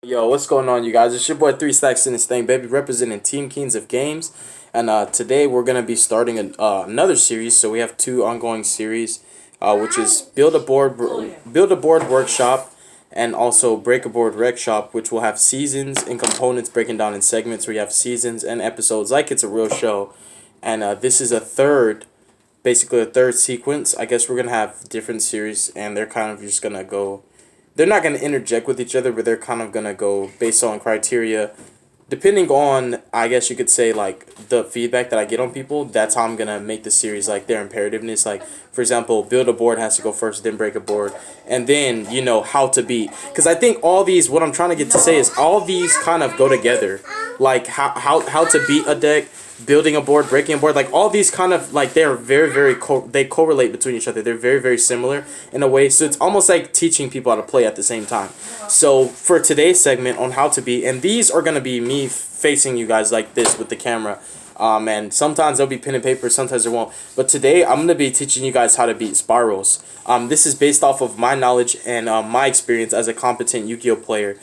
Yo, what's going on, you guys? It's your boy 3 Stacks in this thing, baby, representing Team Kings of Games. And today we're going to be starting another series. So we have two ongoing series, which is build a board workshop and also break a board rec shop, which will have seasons and components breaking down in segments where you have seasons and episodes like it's a real show. And this is basically a third sequence. I guess we're going to have different series, and they're kind of just going to go. They're not going to interject with each other, but they're kind of going to go based on criteria. Depending on, I guess you could say, like, the feedback that I get on people, that's how I'm going to make the series, like, their imperativeness. Like, for example, build a board has to go first, then break a board. And then, how to beat. Because I think all these, what I'm trying to get to say is all these kind of go together. Like, how to beat a deck, building a board, breaking a board, like all these kind of like they're very they correlate between each other. They're very similar in a way. So it's almost like teaching people how to play at the same time. So for today's segment on how to beat, and these are gonna be me facing you guys like this with the camera. And sometimes there'll be pen and paper, sometimes there won't. But today I'm gonna be teaching you guys how to beat Spirals. This is based off of my knowledge and my experience as a competent Yu-Gi-Oh player.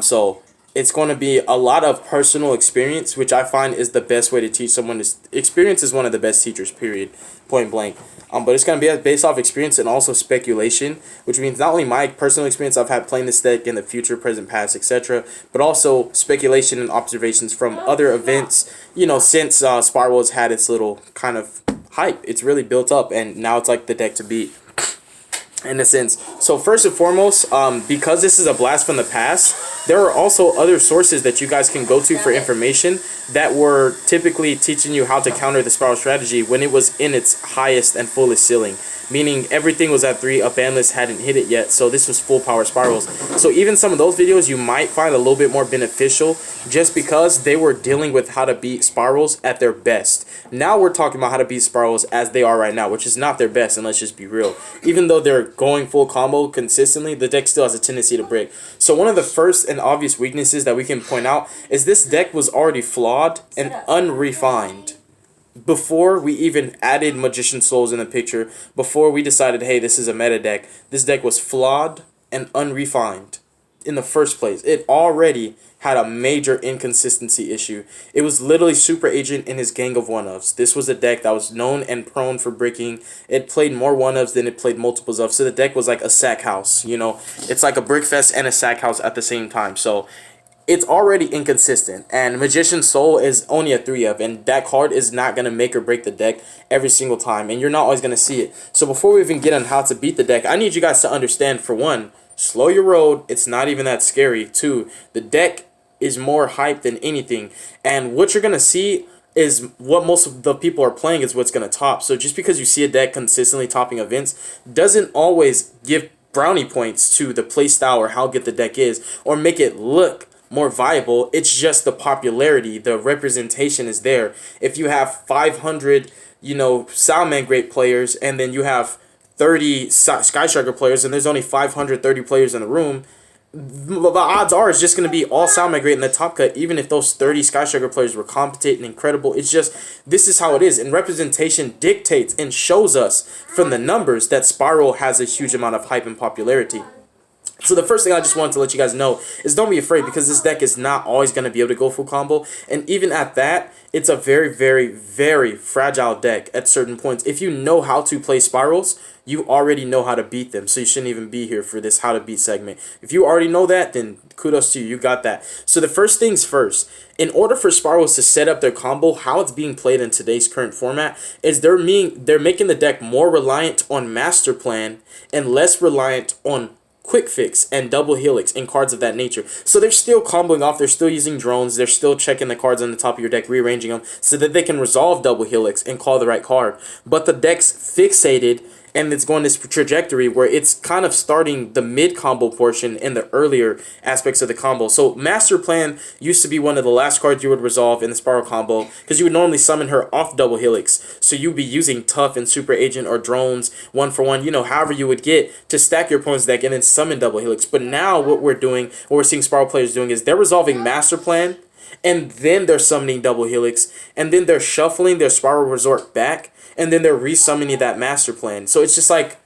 So it's going to be a lot of personal experience, which I find is the best way to teach someone. Experience is one of the best teachers, period, point blank. But it's going to be based off experience and also speculation, which means not only my personal experience I've had playing this deck in the future, present, past, etc., but also speculation and observations from other events, since Spirals had its little kind of hype. It's really built up, and now it's like the deck to beat, in a sense. So first and foremost, because this is a blast from the past, there are also other sources that you guys can go to for information that were typically teaching you how to counter the Spiral strategy when it was in its highest and fullest ceiling. Meaning everything was at 3, a ban list hadn't hit it yet, so this was full power Spirals. So even some of those videos you might find a little bit more beneficial just because they were dealing with how to beat Spirals at their best. Now we're talking about how to beat Spirals as they are right now, which is not their best, and let's just be real. Even though they're going full combo consistently, the deck still has a tendency to break. So one of the first and obvious weaknesses that we can point out is this deck was already flawed and unrefined. Before we even added Magician Souls in the picture, before we decided, hey, this is a meta deck, this deck was flawed and unrefined in the first place. It already had a major inconsistency issue. It was literally Super Agent in his gang of one-ofs. This was a deck that was known and prone for breaking. It played more one-ofs than it played multiples of, so the deck was like a sack house, It's like a brick fest and a sack house at the same time, so it's already inconsistent, and Magician Soul is only a 3 of, and that card is not going to make or break the deck every single time, and you're not always going to see it. So before we even get on how to beat the deck, I need you guys to understand, for one, slow your road. It's not even that scary. 2, the deck is more hype than anything, and what you're going to see is what most of the people are playing is what's going to top. So just because you see a deck consistently topping events doesn't always give brownie points to the playstyle or how good the deck is, or make it look more viable. It's just the popularity, the representation is there. If you have 500, Salman Great players, and then you have 30 Sky Striker players, and there's only 530 players in the room, the odds are it's just going to be all Salman Great in the top cut, even if those 30 Sky Striker players were competent and incredible. It's just, this is how it is, and representation dictates and shows us from the numbers that Spiral has a huge amount of hype and popularity. So the first thing I just wanted to let you guys know is don't be afraid, because this deck is not always going to be able to go full combo. And even at that, it's a very fragile deck at certain points. If you know how to play Spirals, you already know how to beat them. So you shouldn't even be here for this how to beat segment. If you already know that, then kudos to you. You got that. So the first things first, in order for Spirals to set up their combo, how it's being played in today's current format is they're making the deck more reliant on Master Plan and less reliant on Quick Fix and Double Helix and cards of that nature. So they're still comboing off, they're still using drones, they're still checking the cards on the top of your deck, rearranging them so that they can resolve Double Helix and call the right card. But the deck's fixated, and it's going this trajectory where it's kind of starting the mid-combo portion in the earlier aspects of the combo. So Master Plan used to be one of the last cards you would resolve in the Spiral combo, because you would normally summon her off Double Helix. So you'd be using Tough and Super Agent or drones, 1-for-1, however you would get to stack your opponent's deck and then summon Double Helix. But now what we're seeing Spiral players doing is they're resolving Master Plan, and then they're summoning Double Helix, and then they're shuffling their Spiral Resort back, and then they're resummoning that Master Plan. So it's just like,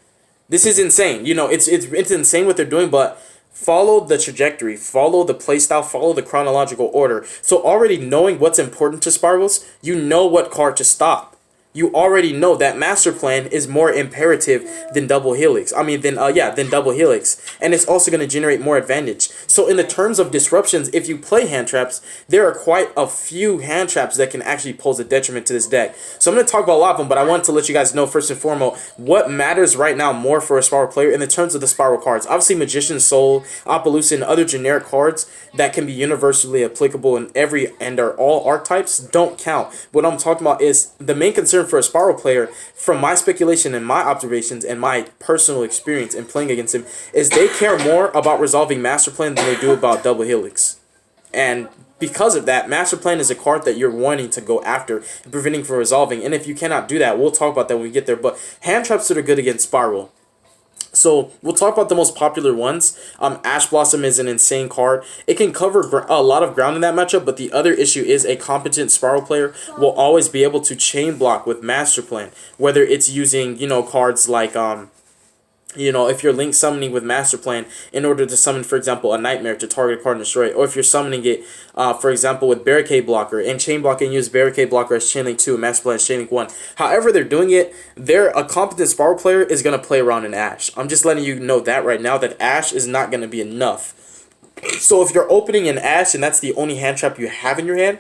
this is insane. It's insane what they're doing, but follow the trajectory, follow the playstyle, follow the chronological order. So already knowing what's important to Spirals, you know what card to stop. You already know that Master Plan is more imperative than Double Helix. Than Double Helix. And it's also going to generate more advantage. So in the terms of disruptions, if you play hand traps, there are quite a few hand traps that can actually pose a detriment to this deck. So I'm going to talk about a lot of them, but I want to let you guys know first and foremost what matters right now more for a Spiral player in the terms of the Spiral cards. Obviously, Magician's Soul, Appaloosa, and other generic cards that can be universally applicable in every and are all archetypes don't count. What I'm talking about is the main concern for a Spiral player, from my speculation and my observations and my personal experience in playing against him, is they care more about resolving Master Plan than they do about Double Helix. And because of that, Master Plan is a card that you're wanting to go after and preventing from resolving. And if you cannot do that, we'll talk about that when we get there. But hand traps that are good against Spiral. So we'll talk about the most popular ones. Ash Blossom is an insane card. It can cover a lot of ground in that matchup, but the other issue is a competent Spiral player will always be able to chain block with Master Plan, whether it's using, cards like if you're link summoning with Master Plan in order to summon, for example, a Nightmare to target a card and destroy it, or if you're summoning it, for example, with Barricade Blocker, and Chain Block and use Barricade Blocker as Chain Link 2 and Master Plan as Chain Link 1. However they're doing it, a competent Spiral player is going to play around in Ash. I'm just letting you know that right now, that Ash is not going to be enough. So if you're opening an Ash and that's the only hand trap you have in your hand,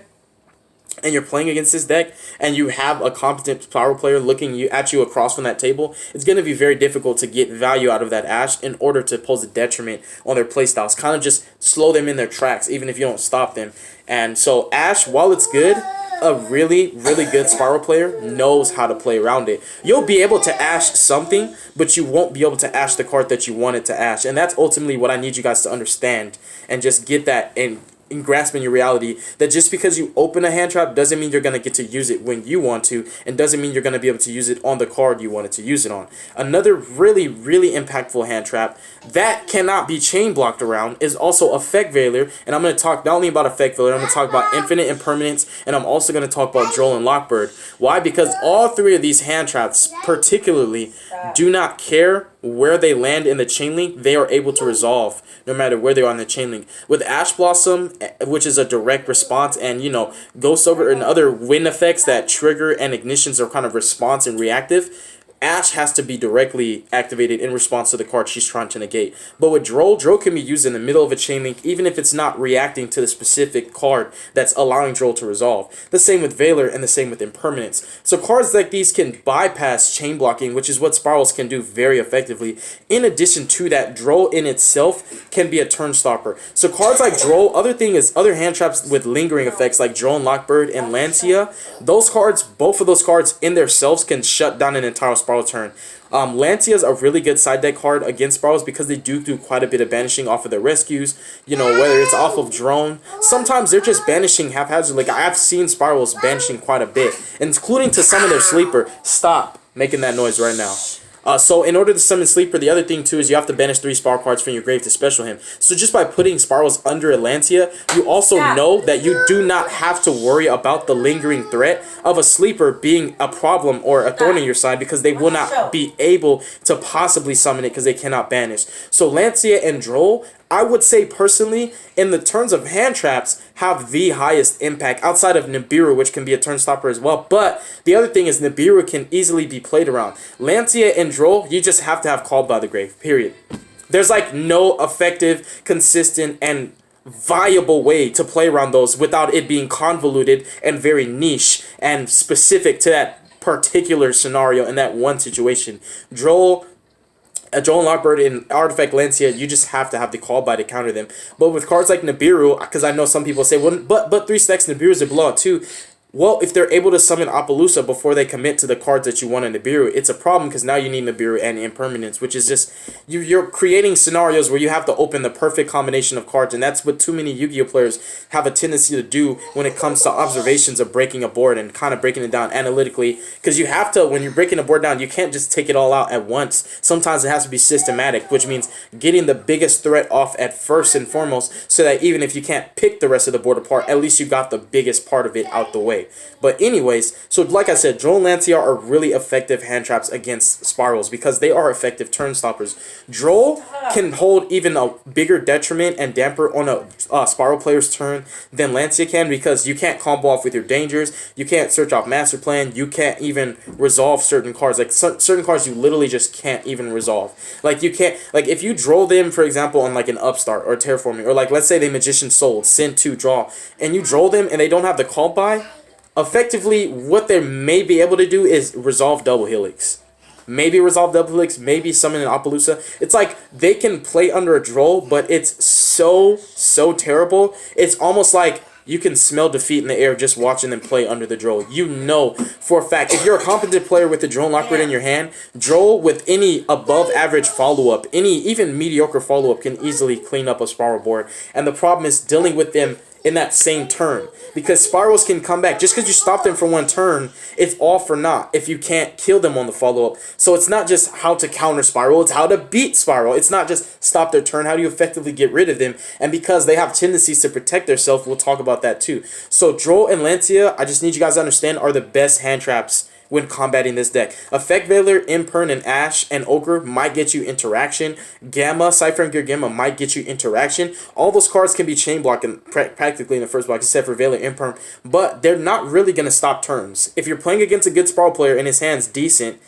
and you're playing against this deck, and you have a competent Spiral player looking at you across from that table, it's going to be very difficult to get value out of that Ash in order to pose a detriment on their playstyles. Kind of just slow them in their tracks, even if you don't stop them. And so Ash, while it's good, a really, really good Spiral player knows how to play around it. You'll be able to Ash something, but you won't be able to Ash the card that you wanted to Ash. And that's ultimately what I need you guys to understand, and just get that in grasping your reality, that just because you open a hand trap doesn't mean you're going to get to use it when you want to, and doesn't mean you're going to be able to use it on the card you wanted to use it on. Another really, really impactful hand trap that cannot be chain blocked around is also Effect Veiler, and I'm going to talk not only about Effect Veiler, I'm going to talk about Infinite Impermanence, and I'm also going to talk about Droll and Lockbird. Why? Because all three of these hand traps particularly do not care where they land in the chain link. They are able to resolve no matter where they are in the chain link. With Ash Blossom, which is a direct response, and Ghost Ogre and other wind effects that trigger and ignitions are kind of response and reactive, Ash has to be directly activated in response to the card she's trying to negate. But with Droll can be used in the middle of a chain link, even if it's not reacting to the specific card that's allowing Droll to resolve. The same with Veiler, and the same with Impermanence. So cards like these can bypass chain blocking, which is what Spirals can do very effectively. In addition to that, Droll in itself can be a turn stopper. So cards like Droll, other hand traps with lingering effects like Droll and Lockbird and Lancia, both of those cards in themselves can shut down an entire Spiral turn. Lancia is a really good side deck card against Spirals because they do quite a bit of banishing off of their rescues, whether it's off of Drone. Sometimes they're just banishing haphazardly. Like, I've seen Spirals banishing quite a bit, including to summon their Sleeper. Stop making that noise right now. So in order to summon Sleeper, the other thing too is you have to banish 3 Spiral cards from your grave to special him. So just by putting Spirals under a Lancia, you also know that you do not have to worry about the lingering threat of a Sleeper being a problem or a thorn in your side, because they will not be able to possibly summon it because they cannot banish. So Lancia and Droll, I would say personally, in the terms of hand traps, have the highest impact outside of Nibiru, which can be a turn stopper as well. But the other thing is Nibiru can easily be played around. Lancia and Droll, you just have to have Called by the Grave, period. There's like no effective, consistent, and viable way to play around those without it being convoluted and very niche and specific to that particular scenario in that one situation. Droll and Lockbird and Artifact Lancia, you just have to have the Call by to counter them. But with cards like Nibiru, because I know some people say, well, but 3 stacks Nibiru is a blowout too. Well, if they're able to summon Appaloosa before they commit to the cards that you want in Nibiru, it's a problem because now you need Nibiru and Impermanence, which is just, you're creating scenarios where you have to open the perfect combination of cards, and that's what too many Yu-Gi-Oh players have a tendency to do when it comes to observations of breaking a board and kind of breaking it down analytically, because you have to, when you're breaking a board down, you can't just take it all out at once. Sometimes it has to be systematic, which means getting the biggest threat off at first and foremost, so that even if you can't pick the rest of the board apart, at least you got the biggest part of it out the way. way. But anyways, so like I said, Droll and Lancia are really effective hand traps against Spirals because they are effective turn stoppers. Droll can hold even a bigger detriment and damper on a Spiral player's turn than Lancia can, because you can't combo off with your dangers, you can't search off master plan, you can't even resolve certain cards. Like certain cards you literally just can't even resolve. Like you can't, like if you Droll them, for example, on like an upstart or terraforming, or like let's say they Magician Soul, send 2, draw, and you Droll them and they don't have the call by, effectively what they may be able to do is resolve double helix. Maybe resolve double helix, maybe summon an Appaloosa. It's like they can play under a Droll, but it's so terrible. It's almost like you can smell defeat in the air just watching them play under the Droll. You know for a fact, if you're a competent player with the Droll Lockbird in your hand, Droll with any above average follow-up, any even mediocre follow-up can easily clean up a Spiral board. And the problem is dealing with them in that same turn, because Spirals can come back. Just because you stop them for one turn, it's all for naught if you can't kill them on the follow-up. So it's not just how to counter Spiral, it's how to beat Spiral. It's not just stop their turn, how do you effectively get rid of them? And because they have tendencies to protect themselves, we'll talk about that too. So Droll and Lancia, I just need you guys to understand, are the best hand traps when combating this deck. Effect Veiler, Imperm, and Ash and Ogre might get you interaction. Gamma, Cypher and Gear Gamma might get you interaction. All those cards can be chain blocking practically in the first block, except for Veiler, Imperm, but they're not really going to stop turns. If you're playing against a good Spiral player and his hand's decent,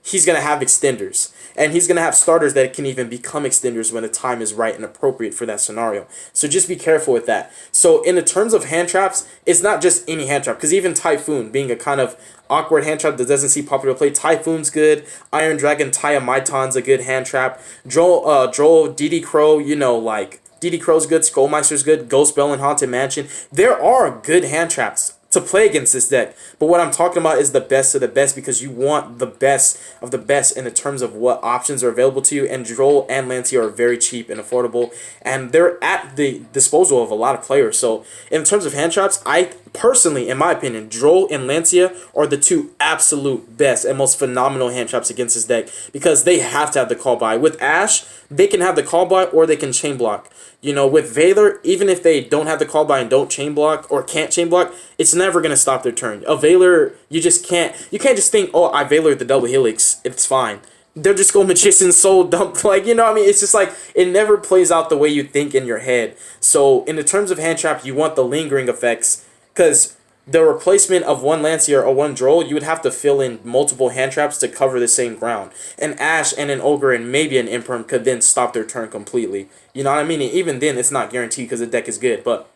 he's going to have extenders. And he's going to have starters that can even become extenders when the time is right and appropriate for that scenario. So just be careful with that. So in the terms of hand traps, it's not just any hand trap. Because even Typhoon, being a kind of awkward hand trap that doesn't see popular play, Typhoon's good. Iron Dragon, Maiton's a good hand trap. Droll, DD Crow, you know, like DD Crow's good. Skullmeister's good. Ghost Bell and Haunted Mansion. There are good hand traps to play against this deck, but what I'm talking about is the best of the best, because you want the best of the best in the terms of what options are available to you, and Droll and Lancia are very cheap and affordable, and they're at the disposal of a lot of players. So in terms of hand traps, I personally, in my opinion, Droll and Lancia are the two absolute best and most phenomenal hand traps against this deck, because they have to have the call by. With Ash, they can have the call by or they can chain block. You know, with Veiler, even if they don't have the call by and don't chain block or can't chain block, it's never going to stop their turn. A Veiler, you can't just think, oh, I Veiler the double helix, it's fine. They'll just go Magician Soul dump, like, you know what I mean? It's just like, it never plays out the way you think in your head. So in the terms of hand trap, you want the lingering effects, because the replacement of one Lancia or one Droll, you would have to fill in multiple hand traps to cover the same ground. An Ash and an Ogre and maybe an Imperm could then stop their turn completely. You know what I mean? And even then, it's not guaranteed because the deck is good. But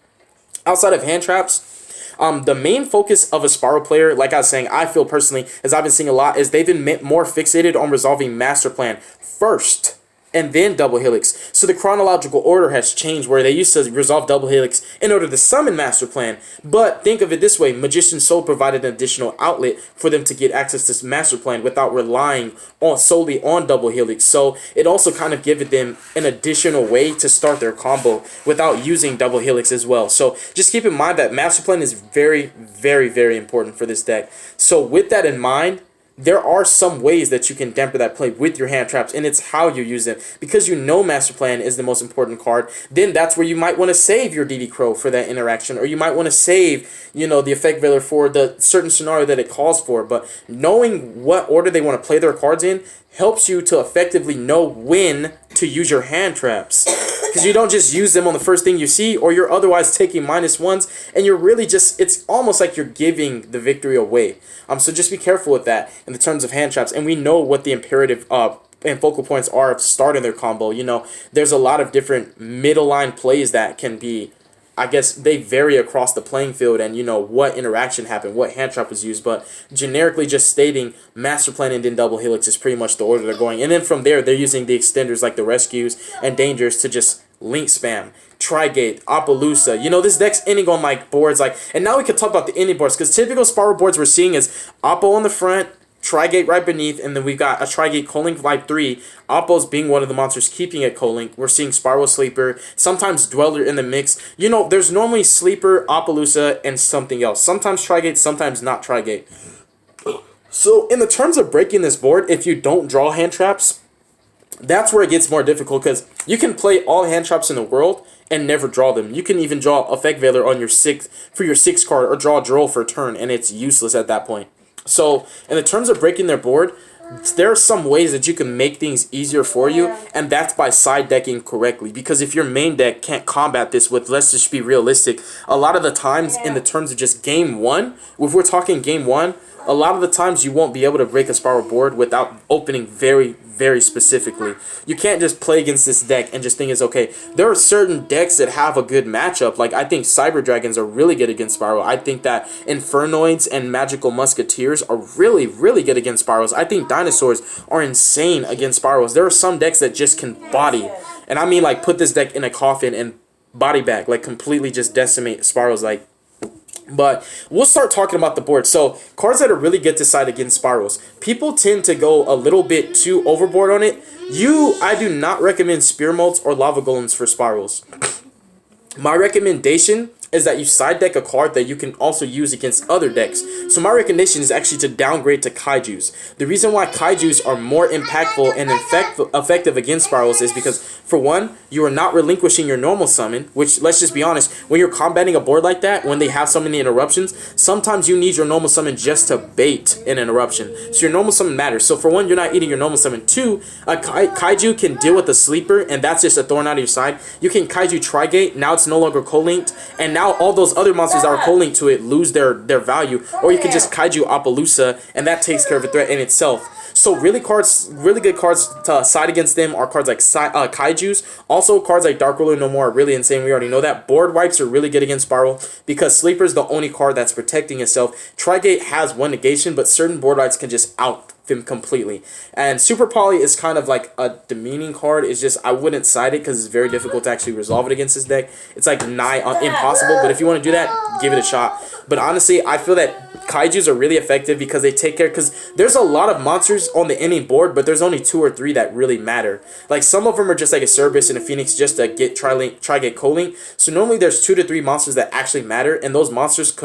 outside of hand traps, the main focus of a Spiral player, like I was saying, I feel personally, as I've been seeing a lot, is they've been more fixated on resolving Master Plan first, and then double helix. So the chronological order has changed, where they used to resolve double helix in order to summon Master Plan. But think of it this way, Magician Soul provided an additional outlet for them to get access to Master Plan without relying solely on double helix. So it also kind of gave them an additional way to start their combo without using double helix as well. So just keep in mind that Master Plan is very, very, very important for this deck. So with that in mind, there are some ways that you can damper that play with your hand traps, and it's how you use them. Because you know Master Plan is the most important card, then that's where you might want to save your DD Crow for that interaction, or you might want to save, you know, the Effect Veiler for the certain scenario that it calls for. But knowing what order they want to play their cards in helps you to effectively know when to use your hand traps. Because you don't just use them on the first thing you see, or you're otherwise taking -1s, and you're really just, it's almost like you're giving the victory away. So just be careful with that in the terms of hand traps. And we know what the imperative and focal points are of starting their combo. You know, there's a lot of different middle line plays that can be, I guess they vary across the playing field, and you know what interaction happened, what hand trap was used, but generically just stating Master Plan and then double helix is pretty much the order they're going. And then from there, they're using the extenders like the rescues and dangers to just link spam, Trigate, Appaloosa. You know, this deck's ending on like boards like, and now we can talk about the ending boards, because typical Spiral boards we're seeing is Oppo on the front, Trigate right beneath, and then we've got a Trigate Colink Vibe 3. Oppo's being one of the monsters keeping it Colink. We're seeing Spiral Sleeper, sometimes Dweller in the mix. You know, there's normally Sleeper, Appaloosa, and something else. Sometimes Trigate, sometimes not Trigate. So in the terms of breaking this board, if you don't draw hand traps, that's where it gets more difficult, because you can play all hand traps in the world and never draw them. You can even draw Effect Veiler on your 6th card, or draw a Droll for a turn, and it's useless at that point. So in the terms of breaking their board, there are some ways that you can make things easier for you, and that's by side decking correctly. Because if your main deck can't combat this with, let's just be realistic, a lot of the times in the terms of just game 1, if we're talking game 1, a lot of the times you won't be able to break a Spiral board without opening very, very specifically. You can't just play against this deck and just think it's okay. There are certain decks that have a good matchup. Like, I think Cyber Dragons are really good against Spiral. I think that Infernoids and Magical Musketeers are really, really good against Spirals. I think Dinosaurs are insane against Spirals. There are some decks that just can body. And I mean, like, put this deck in a coffin and body bag. Like, completely just decimate Spirals. Like, but we'll start talking about the board. So, cards that are really good to side against Spirals. People tend to go a little bit too overboard on it. I do not recommend Spear Molds or Lava Golems for Spirals. My recommendation is that you side deck a card that you can also use against other decks. So my recommendation is actually to downgrade to Kaijus. The reason why Kaijus are more impactful and effective against Spirals is because, for one, you are not relinquishing your normal summon, which, let's just be honest, when you're combating a board like that, when they have so many interruptions, sometimes you need your normal summon just to bait an interruption. So your normal summon matters. So for one, you're not eating your normal summon. Two, a Kaiju can deal with a sleeper, and that's just a thorn out of your side. You can Kaiju Trigate, now it's no longer co-linked, and now all those other monsters that are co-linked to it lose their value. Or you can just Kaiju Appaloosa, and that takes care of a threat in itself. So really good cards to side against them are cards like Kaijus. Also, cards like Dark Ruler No More are really insane. We already know that. Board Wipes are really good against Spiral because Sleeper is the only card that's protecting itself. Trigate has one negation, but certain Board Wipes can just out them completely. And Super Poly is kind of like a demeaning card. It's just, I wouldn't side it because it's very difficult to actually resolve it against this deck. It's like nigh impossible, but if you want to do that, give it a shot. But honestly, I feel that Kaijus are really effective because they take care, because there's a lot of monsters on the ending board, but there's only 2 or 3 that really matter. Like, some of them are just like a Cerberus and a Phoenix just to get Trigate co-link. So normally there's 2 to 3 monsters that actually matter, and those monsters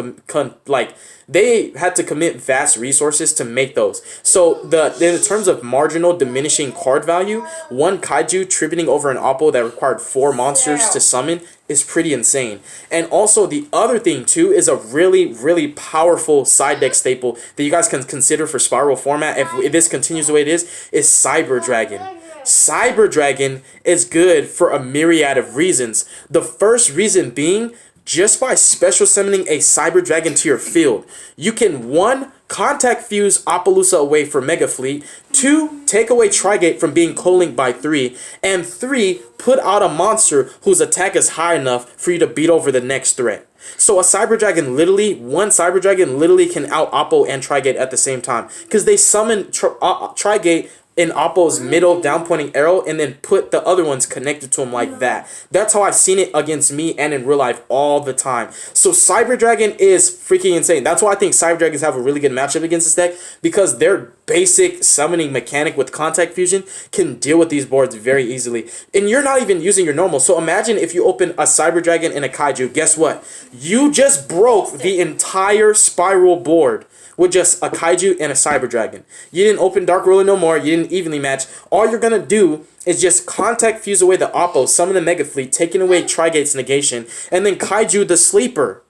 they had to commit vast resources to make those. So in terms of marginal diminishing card value, one Kaiju tributing over an Oppo that required 4 monsters to summon is pretty insane. And also the other thing too is a really, really powerful side deck staple that you guys can consider for Spiral format if this continues the way it is Cyber Dragon. Cyber Dragon is good for a myriad of reasons. The first reason being, just by special summoning a Cyber Dragon to your field, you can 1. Contact Fuse Appaloosa away for Mega Fleet, 2. Take away Trigate from being co-linked by 3, and 3. Put out a monster whose attack is high enough for you to beat over the next threat. So a Cyber Dragon one Cyber Dragon literally can out Oppo and Trigate at the same time, because they summon Trigate in Oppo's middle down pointing arrow and then put the other ones connected to him like that. That's how I've seen it against me and in real life all the time. So Cyber Dragon is freaking insane. That's why I think Cyber Dragons have a really good matchup against this deck, because their basic summoning mechanic with Contact Fusion can deal with these boards very easily. And you're not even using your normal. So imagine if you open a Cyber Dragon and a Kaiju. Guess what? You just broke the entire Spiral board with just a Kaiju and a Cyber Dragon. You didn't open Dark Ruler No More. You didn't evenly match. All you're going to do is just Contact Fuse away the Oppo, summon the Mega Fleet, taking away Trigate's negation, and then Kaiju the Sleeper.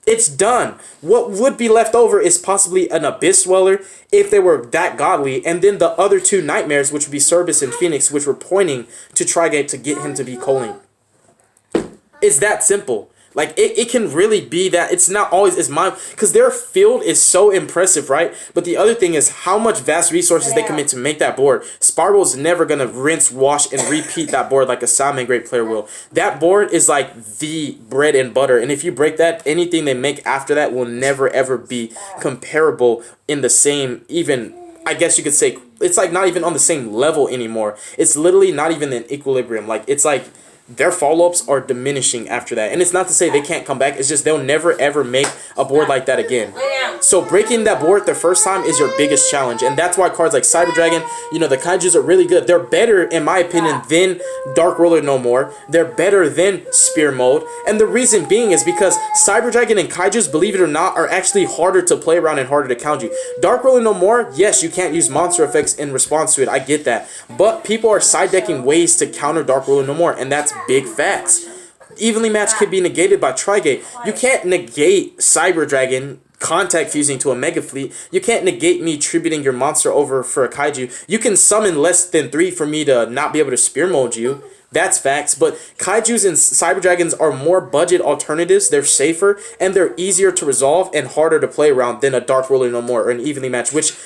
It's done. What would be left over is possibly an Abyss Dweller if they were that godly, and then the other 2 Nightmares, which would be Cerberus and Phoenix, which were pointing to Trigate to get him to be co-linked. It's that simple. Like, it can really be that. It's not always as mine, because their field is so impressive, right? But the other thing is how much vast resources they commit to make that board. Spiral's never going to rinse, wash, and repeat that board like a Salmon Great player will. That board is like the bread and butter, and if you break that, anything they make after that will never ever be comparable in the same, even, I guess you could say, it's like not even on the same level anymore. It's literally not even in equilibrium. Like, it's like their follow-ups are diminishing after that. And it's not to say they can't come back. It's just they'll never, ever make a board like that again. So breaking that board the first time is your biggest challenge. And that's why cards like Cyber Dragon, the Kaijus are really good. They're better, in my opinion, than Dark Ruler No More. They're better than Spear Mode. And the reason being is because Cyber Dragon and Kaijus, believe it or not, are actually harder to play around and harder to counter you. Dark Ruler No More, yes, you can't use monster effects in response to it. I get that. But people are side decking ways to counter Dark Ruler No More. And that's big facts. Evenly matched can be negated by Trigate. You can't negate Cyber Dragon contact fusing to a Mega Fleet. You can't negate me tributing your monster over for a Kaiju. You can summon less than 3 for me to not be able to spear mold you. That's facts. But Kaijus and Cyber Dragons are more budget alternatives. They're safer and they're easier to resolve and harder to play around than a Dark Ruler No More or an Evenly Matched, which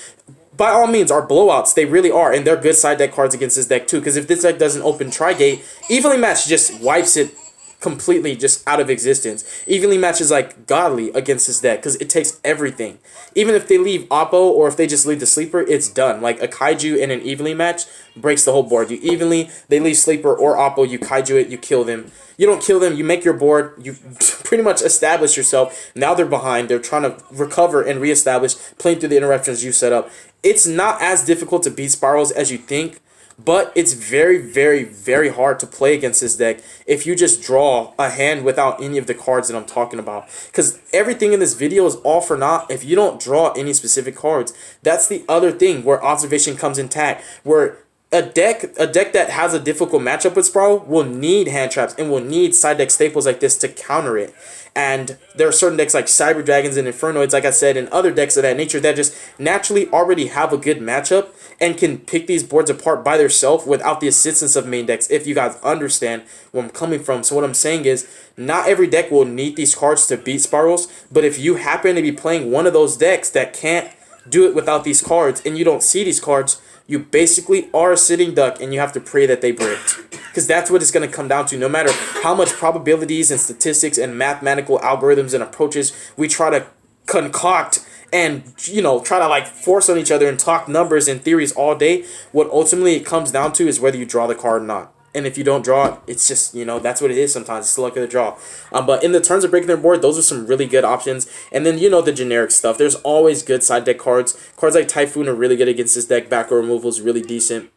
by all means are blowouts. They really are, and they're good side deck cards against this deck too, because if this deck doesn't open Trigate, Evenly Matched just wipes it completely just out of existence. Evenly Matched is like godly against this deck because it takes everything. Even if they leave Oppo or if they just leave the sleeper, it's done. Like a Kaiju and an Evenly Matched breaks the whole board. They leave sleeper or Oppo, you Kaiju it, you kill them. You don't kill them, you make your board, you pretty much establish yourself. Now they're behind, they're trying to recover and reestablish, playing through the interruptions you set up. It's not as difficult to beat Spirals as you think, but it's very, very, very hard to play against this deck if you just draw a hand without any of the cards that I'm talking about. Because everything in this video is all for naught if you don't draw any specific cards. That's the other thing where observation comes intact, where a deck that has a difficult matchup with Spiral will need hand traps and will need side deck staples like this to counter it. And there are certain decks like Cyber Dragons and Infernoids, like I said, and other decks of that nature that just naturally already have a good matchup and can pick these boards apart by themselves without the assistance of main decks, if you guys understand where I'm coming from. So what I'm saying is, not every deck will need these cards to beat Spirals, but if you happen to be playing one of those decks that can't do it without these cards and you don't see these cards, you basically are a sitting duck and you have to pray that they bricked. Because that's what it's going to come down to. No matter how much probabilities and statistics and mathematical algorithms and approaches we try to concoct and, you know, try to like force on each other and talk numbers and theories all day, what ultimately it comes down to is whether you draw the card or not. And if you don't draw it, it's just, you know, that's what it is sometimes. It's the luck of the draw. But in the terms of breaking their board, those are some really good options. And then, you know, the generic stuff. There's always good side deck cards. Cards like Typhoon are really good against this deck. Back row removal is really decent.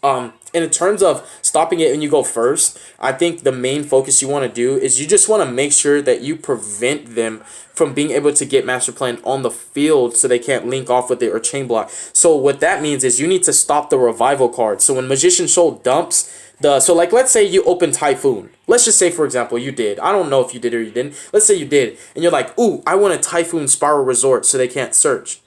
And in terms of stopping it when you go first, I think the main focus you want to do is you just want to make sure that you prevent them from being able to get Master Plan on the field so they can't link off with it or chain block. So what that means is you need to stop the revival card. So when Magician Shoal dumps so like let's say you open Typhoon. Let's just say, for example, you did. I don't know if you did or you didn't. Let's say you did. And you're like, ooh, I want a Typhoon Spiral Resort so they can't search.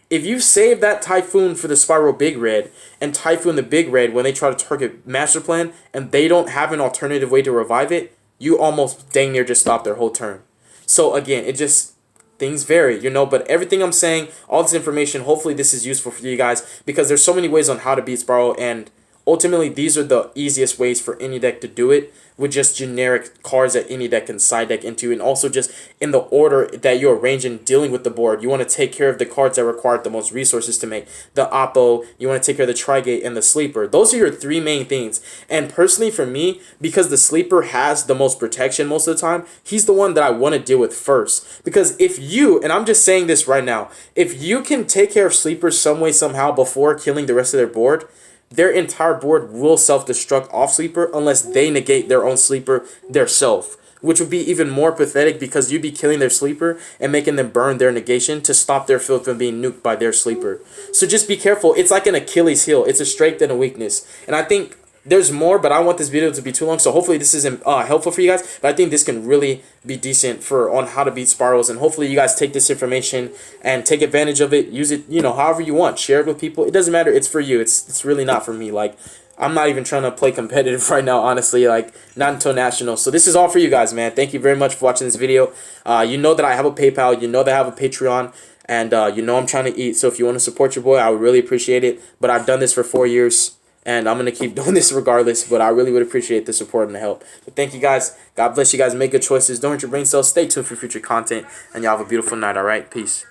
If you save that Typhoon for the Spiral Big Red and Typhoon the Big Red when they try to target Master Plan and they don't have an alternative way to revive it, you almost dang near just stop their whole turn. So again, it just, things vary, you know, but everything I'm saying, all this information, hopefully this is useful for you guys because there's so many ways on how to beat Spiral, and ultimately these are the easiest ways for any deck to do it with just generic cards that any deck can side deck into, and also just in the order that you arrange in dealing with the board. You want to take care of the cards that require the most resources to make. The Oppo, you want to take care of the Trigate and the Sleeper. Those are your three main things. And personally for me, because the Sleeper has the most protection most of the time, he's the one that I want to deal with first. Because if you, and I'm just saying this right now, if you can take care of Sleepers some way, somehow before killing the rest of their board, their entire board will self-destruct off Sleeper unless they negate their own Sleeper theirself, which would be even more pathetic because you'd be killing their Sleeper and making them burn their negation to stop their field from being nuked by their Sleeper. So just be careful. It's like an Achilles heel. It's a strength and a weakness. And I think there's more, but I don't want this video to be too long, so hopefully this isn't helpful for you guys. But I think this can really be decent on how to beat Spirals, and hopefully you guys take this information and take advantage of it. Use it, you know, however you want. Share it with people. It doesn't matter. It's for you. It's really not for me. Like, I'm not even trying to play competitive right now, honestly. Like, not until Nationals. So this is all for you guys, man. Thank you very much for watching this video. You know that I have a PayPal. You know that I have a Patreon. And you know I'm trying to eat. So if you want to support your boy, I would really appreciate it. But I've done this for 4 years. And I'm going to keep doing this regardless, but I really would appreciate the support and the help. But thank you guys. God bless you guys. Make good choices. Don't hurt your brain cells. Stay tuned for future content. And y'all have a beautiful night, all right? Peace.